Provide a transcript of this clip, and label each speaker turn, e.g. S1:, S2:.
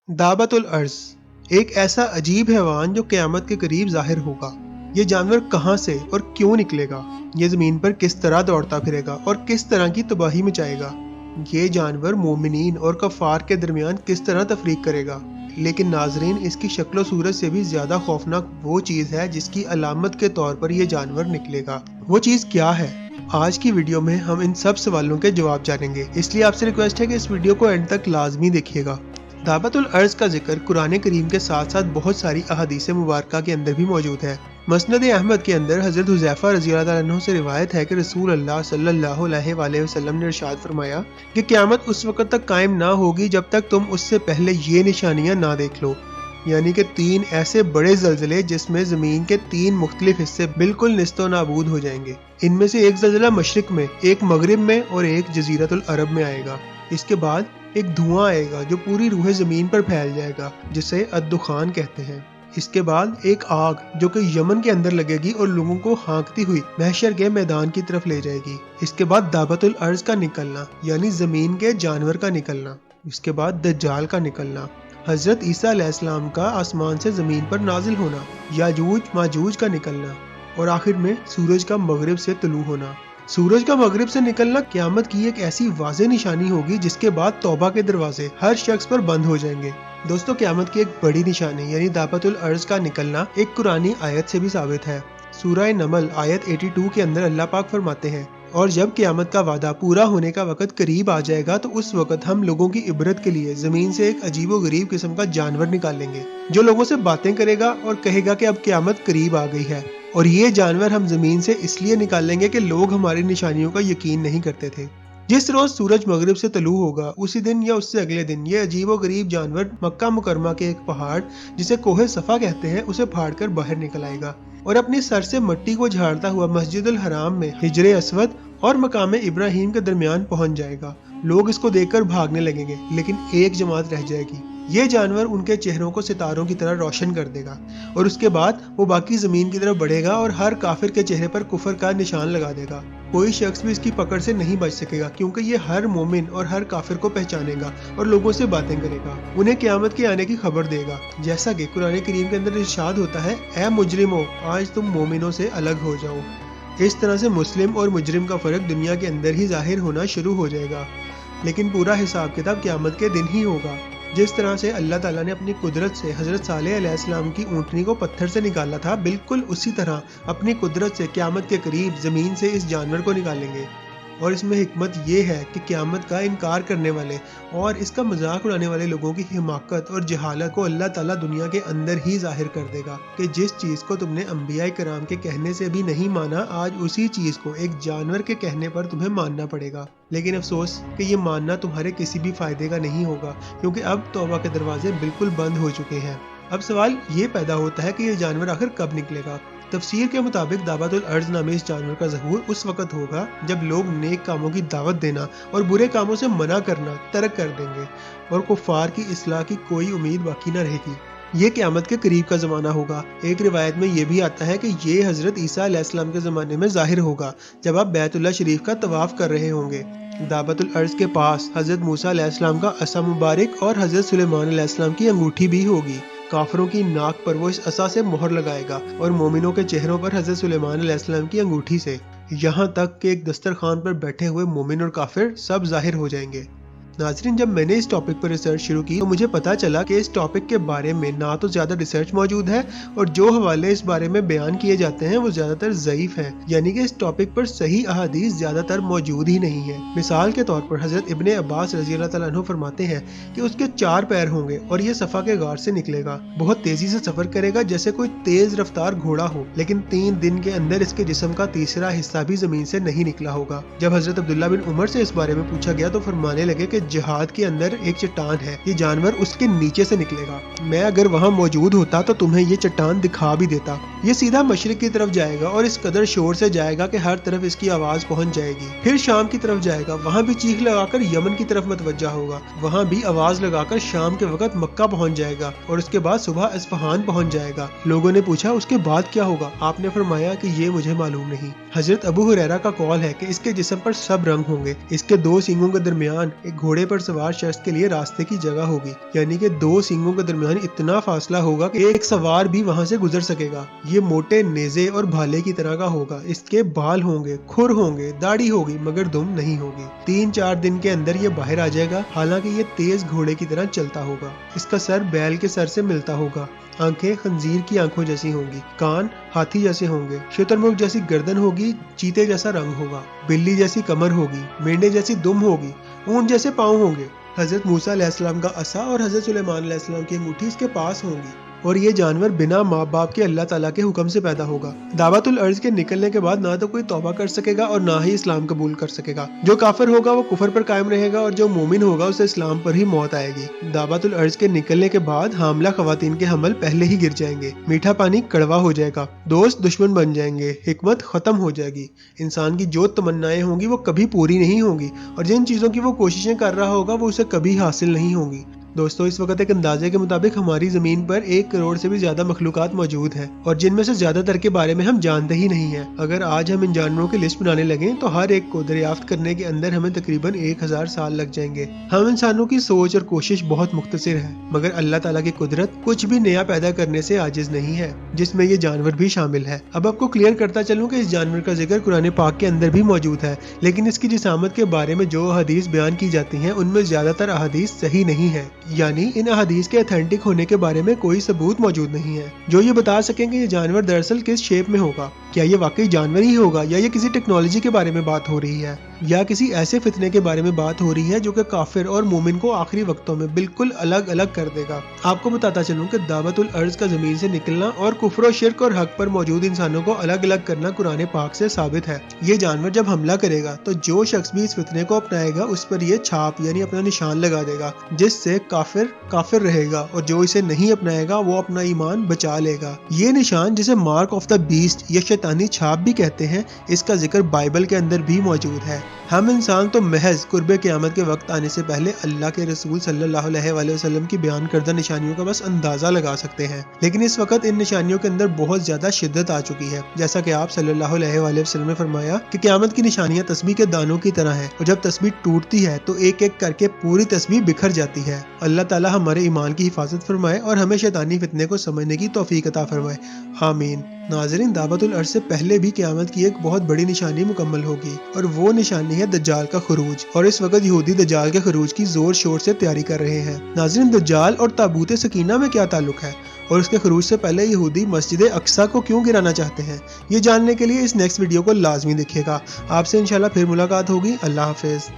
S1: दाबतुल अर्ज एक ऐसा अजीब हैवान जो क़यामत के करीब जाहिर होगा। ये जानवर कहाँ से और क्यों निकलेगा? ये ज़मीन पर किस तरह दौड़ता फिरेगा और किस तरह की तबाही मचाएगा? ये जानवर मोमिनीन और कफ़ार के दरमियान किस तरह तफरीक करेगा? लेकिन नाजरीन, इसकी शक्ल सूरत से भी ज़्यादा खौफनाक वो चीज़ है जिसकी अलामत के तौर पर यह जानवर निकलेगा। वो चीज़ क्या है? आज की वीडियो में हम इन सब सवालों के जवाब जानेंगे, इसलिए आपसे रिक्वेस्ट है कि इस वीडियो को एंड तक लाजमी देखिएगा। दाबतुल अर्ज का जिक्र कुरान करीम के साथ साथ बहुत सारी अहादीस मुबारका के अंदर भी मौजूद है। मसनद अहमद के अंदर हज़रत हुज़ैफा रज़ियल्लाहु अन्हु से रिवायत है कि रसूल अल्लाह सल्लल्लाहु अलैहि वसल्लम ने इरशाद फरमाया कि क़यामत उस वक़्त तक कायम ना होगी जब तक तुम उससे पहले ये निशानियां ना देख लो, यानी कि 3 ऐसे बड़े ज़लज़ले जिसमें ज़मीन के 3 मुख्तलिफ हिस्से बिल्कुल निस्तो नाबूद हो जाएंगे। इनमें से एक ज़लज़ला मशरिक में, एक मगरिब में और एक जज़ीरतुल अरब में आएगा। इसके बाद एक धुआं आएगा जो पूरी रूह ज़मीन पर फैल जाएगा, जिसे अद्दुखान कहते हैं। इसके बाद एक आग जो कि यमन के अंदर लगेगी और लोगों को हाँकती हुई महशर के मैदान की तरफ ले जाएगी। इसके बाद दाबतुल अर्ज का निकलना, यानी ज़मीन के जानवर का निकलना। इसके बाद दज्जाल का निकलना, हज़रत ईसा अलैहिस्सलाम का आसमान से ज़मीन पर नाजिल होना, याजूज माजूज का निकलना और आखिर में सूरज का मगरिब से तुलू होना। सूरज का मगरिब से निकलना क़यामत की एक ऐसी वाज़ेह निशानी होगी जिसके बाद तौबा के दरवाजे हर शख्स पर बंद हो जाएंगे। दोस्तों, क़यामत की एक बड़ी निशानी यानी दाबतुल अर्ज का निकलना एक कुरानी आयत से भी साबित है। सूरह नमल आयत 82 के अंदर अल्लाह पाक फरमाते हैं, और जब क़यामत का वादा पूरा होने का वक़्त करीब आ जाएगा तो उस वक़्त हम लोगों की इबरत के लिए ज़मीन से एक अजीबो गरीब किस्म का जानवर निकालेंगे जो लोगों से बातें करेगा और कहेगा कि अब क़यामत करीब आ गई है। और ये जानवर हम ज़मीन से इसलिए निकालेंगे कि लोग हमारी निशानियों का यकीन नहीं करते थे। जिस रोज़ सूरज मगरिब से तलू होगा उसी दिन या उससे अगले दिन ये अजीबो गरीब जानवर मक्का मुकरमा के एक पहाड़ जिसे कोहे सफ़ा कहते हैं उसे फाड़कर बाहर निकल आएगा और अपने सर से मिट्टी को झाड़ता हुआ मस्जिदुल हराम में हिजरे अस्वद और मकाम इब्राहिम के दरमियान पहुंच जाएगा। लोग इसको देखकर भागने लगेंगे, लेकिन एक जमात रह जाएगी। ये जानवर उनके चेहरों को सितारों की तरह रोशन कर देगा और उसके बाद वो बाकी ज़मीन की तरफ बढ़ेगा और हर काफिर के चेहरे पर कुफर का निशान लगा देगा। कोई शख्स भी इसकी पकड़ से नहीं बच सकेगा, क्योंकि ये हर मोमिन और हर काफिर को पहचानेगा और लोगों से बातें करेगा, उन्हें क़यामत के आने की खबर देगा। जैसा कि कुरान करीम के अंदर इरशाद होता है, ऐ मुजरिमो, आज तुम मोमिनों से अलग हो जाओ। इस तरह से मुस्लिम और मुजरिम का फ़र्क दुनिया के अंदर ही जाहिर होना शुरू हो जाएगा, लेकिन पूरा हिसाब किताब क़यामत के दिन ही होगा। जिस तरह से अल्लाह ताला ने अपनी कुदरत से हज़रत सालेह अलैहिस्सलाम की ऊँटनी को पत्थर से निकाला था, बिल्कुल उसी तरह अपनी कुदरत से क़यामत के करीब ज़मीन से इस जानवर को निकालेंगे। और इसमें हिकमत ये है कि क़यामत का इनकार करने वाले और इसका मजाक उड़ाने वाले लोगों की हिमाकत और जहालत को अल्लाह ताला दुनिया के अंदर ही जाहिर कर देगा कि जिस चीज़ को तुमने अंबिया कराम के कहने से भी नहीं माना, आज उसी चीज़ को एक जानवर के कहने पर तुम्हें मानना पड़ेगा। लेकिन अफसोस कि ये मानना तुम्हारे किसी भी फायदे का नहीं होगा, क्योंकि अब तौबा के दरवाजे बिल्कुल बंद हो चुके हैं। अब सवाल ये पैदा होता है कि ये जानवर आखिर कब निकलेगा। तफसीर के मुताबिक दाबतुल अर्ज नामे इस जानवर का ज़हूर उस वक़्त होगा जब लोग नेक कामों की दावत देना और बुरे कामों से मना करना तर्क कर देंगे और कुफ़ार की इस्लाह की कोई उम्मीद बाकी न रहेगी। ये क़यामत के करीब का ज़माना होगा। एक रिवायत में ये भी आता है कि ये हज़रत ईसा अलैहिस्सलाम के ज़माने में ज़ाहिर होगा जब आप बैतुल्लाह शरीफ का तवाफ़ कर रहे होंगे। दाबतुल अर्ज के पास हज़रत मूसा अलैहिस्सलाम का असा मुबारक और हज़रत सुलेमान अलैहिस्सलाम की अंगूठी भी होगी। काफिरों की नाक पर वो इस असा से मोहर लगाएगा और मोमिनों के चेहरों पर हज़रत सुलेमान अलैहिस्सलाम की अंगूठी से, यहाँ तक कि एक दस्तरखान पर बैठे हुए मोमिन और काफिर सब जाहिर हो जाएंगे। नाज़रीन, जब मैंने इस टॉपिक पर रिसर्च शुरू की तो मुझे पता चला कि इस टॉपिक के बारे में ना तो ज़्यादा रिसर्च मौजूद है और जो हवाले इस बारे में बयान किए जाते हैं वो ज़्यादातर ज़ईफ़ हैं, यानी कि इस टॉपिक पर सही अहादीस ज़्यादातर मौजूद ही नहीं है। मिसाल के तौर पर हज़रत इब्ने अब्बास रज़ियल्लाहु ताला अन्हु फरमाते हैं कि उसके 4 पैर होंगे और ये सफ़ा के गार से निकलेगा, बहुत तेज़ी से सफ़र करेगा जैसे कोई तेज़ रफ्तार घोड़ा हो, लेकिन 3 दिन के अंदर इसके जिस्म का तीसरा हिस्सा भी ज़मीन से नहीं निकला होगा। जब हज़रत अब्दुल्ला बिन उमर से इस बारे में पूछा गया तो फरमाने लगे कि जिहाद के अंदर एक चट्टान है, ये जानवर उसके नीचे से निकलेगा। मैं अगर वहाँ मौजूद होता तो तुम्हें ये चट्टान दिखा भी देता। ये सीधा मशरिक की तरफ जाएगा और इस कदर शोर से जाएगा कि हर तरफ इसकी आवाज पहुंच जाएगी। फिर शाम की तरफ जाएगा, वहाँ भी चीख लगाकर यमन की तरफ मतवज्जा होगा, वहाँ भी आवाज लगाकर शाम के वक्त मक्का पहुंच जाएगा और उसके बाद सुबह इस्फहान पहुंच जाएगा। लोगों ने पूछा उसके बाद क्या होगा? आपने फरमाया कि ये मुझे मालूम नहीं। हजरत अबू हुरैरा का कौल है कि इसके जिस्म पर सब रंग होंगे, इसके 2 सींगों के दरमियान एक घोड़े گھوڑے پر سوار شخص کے لیے راستے کی جگہ ہوگی، یعنی کہ دو سینگوں کے درمیان اتنا فاصلہ ہوگا کہ ایک سوار بھی وہاں سے گزر سکے گا۔ یہ موٹے نیزے اور بھالے کی طرح کا ہوگا، اس کے بال ہوں گے، کھر ہوں گے، داڑھی ہوگی مگر دم نہیں ہوگی۔ 3-4 دن کے اندر یہ باہر آ جائے گا، حالانکہ یہ تیز گھوڑے کی طرح چلتا ہوگا۔ اس کا سر بیل کے سر سے ملتا ہوگا، آنکھیں خنزیر کی آنکھوں جیسی ہوں گی، کان ہاتھی جیسے ہوں گے، شترمرغ جیسی گردن ہوگی، چیتے جیسا رنگ ہوگا، بلی جیسی کمر ہوگی، مینڈے جیسی دم ہوگی، اونٹ جیسے پاؤں ہوں گے۔ حضرت موسیٰ علیہ السلام کا عصا اور حضرت سلیمان علیہ السلام کی انگوٹھی اس کے پاس ہوں گی، اور یہ جانور بنا ماں باپ کے اللہ تعالیٰ کے حکم سے پیدا ہوگا۔ دعوت الارض کے نکلنے کے بعد نہ تو کوئی توبہ کر سکے گا اور نہ ہی اسلام قبول کر سکے گا۔ جو کافر ہوگا وہ کفر پر قائم رہے گا، اور جو مومن ہوگا اسے اسلام پر ہی موت آئے گی۔ دعوت الارض کے نکلنے کے بعد حاملہ خواتین کے حمل پہلے ہی گر جائیں گے، میٹھا پانی کڑوا ہو جائے گا، دوست دشمن بن جائیں گے، حکمت ختم ہو جائے گی، انسان کی جو تمنائیں ہوں گی وہ کبھی پوری نہیں ہوں گی، اور جن چیزوں کی وہ کوششیں کر رہا ہوگا وہ اسے کبھی حاصل نہیں ہوں گی۔ دوستو، اس وقت ایک اندازے کے مطابق ہماری زمین پر 1 کروڑ سے بھی زیادہ مخلوقات موجود ہیں، اور جن میں سے زیادہ تر کے بارے میں ہم جانتے ہی نہیں ہیں۔ اگر آج ہم ان جانوروں کی لسٹ بنانے لگیں تو ہر ایک کو دریافت کرنے کے اندر ہمیں تقریباً 1000 سال لگ جائیں گے۔ ہم انسانوں کی سوچ اور کوشش بہت مختصر ہے، مگر اللہ تعالیٰ کی قدرت کچھ بھی نیا پیدا کرنے سے عاجز نہیں ہے، جس میں یہ جانور بھی شامل ہے۔ اب آپ کو کلیئر کرتا چلوں کہ اس جانور کا ذکر قرآن پاک کے اندر بھی موجود ہے، لیکن اس کی جسامت کے بارے میں جو احادیث بیان کی جاتی ہیں ان میں زیادہ تر احادیث صحیح نہیں ہے، یعنی ان احادیث کے اتھینٹک ہونے کے بارے میں کوئی ثبوت موجود نہیں ہے جو یہ بتا سکیں کہ یہ جانور دراصل کس شیپ میں ہوگا۔ کیا یہ واقعی جانور ہی ہوگا، یا یہ کسی ٹیکنالوجی کے بارے میں بات ہو رہی ہے، یا کسی ایسے فتنے کے بارے میں بات ہو رہی ہے جو کہ کافر اور مومن کو آخری وقتوں میں بالکل الگ الگ کر دے گا۔ آپ کو بتاتا چلوں کہ دعوت الارض کا زمین سے نکلنا اور کفر و شرک اور حق پر موجود انسانوں کو الگ الگ کرنا قرآن پاک سے ثابت ہے۔ یہ جانور جب حملہ کرے گا تو جو شخص بھی اس فتنے کو اپنائے گا اس پر یہ چھاپ یعنی اپنا نشان لگا دے گا، جس سے کافر رہے گا، اور جو اسے نہیں اپنائے گا وہ اپنا ایمان بچا لے گا۔ یہ نشان، جسے مارک آف دا بیسٹ یا شیطانی چھاپ بھی کہتے ہیں، اس کا ذکر بائبل کے اندر بھی موجود ہے۔ ہم انسان تو محض قرب قیامت کے وقت آنے سے پہلے اللہ کے رسول صلی اللہ علیہ وآلہ وسلم کی بیان کردہ نشانیوں کا بس اندازہ لگا سکتے ہیں، لیکن اس وقت ان نشانیوں کے اندر بہت زیادہ شدت آ چکی ہے۔ جیسا کہ آپ صلی اللہ علیہ وآلہ وسلم نے فرمایا کہ قیامت کی نشانیاں تسبیح کے دانوں کی طرح ہیں، اور جب تسبیح ٹوٹتی ہے تو ایک ایک کر کے پوری تسبیح بکھر جاتی ہے۔ اللہ تعالی ہمارے ایمان کی حفاظت فرمائے اور ہمیں شیطانی فتنے کو سمجھنے کی توفیق عطا فرمائے، آمین۔ ناظرین، دعوت الارض سے پہلے بھی قیامت کی ایک بہت بڑی نشانی مکمل ہوگی، اور وہ نشانی ہے دجال کا خروج، اور اس وقت یہودی دجال کے خروج کی زور شور سے تیاری کر رہے ہیں۔ ناظرین، دجال اور تابوت سکینہ میں کیا تعلق ہے، اور اس کے خروج سے پہلے یہودی مسجد اقصی کو کیوں گرانا چاہتے ہیں؟ یہ جاننے کے لیے اس نیکسٹ ویڈیو کو لازمی دیکھیے گا۔ آپ سے انشاءاللہ پھر ملاقات ہوگی۔ اللہ حافظ۔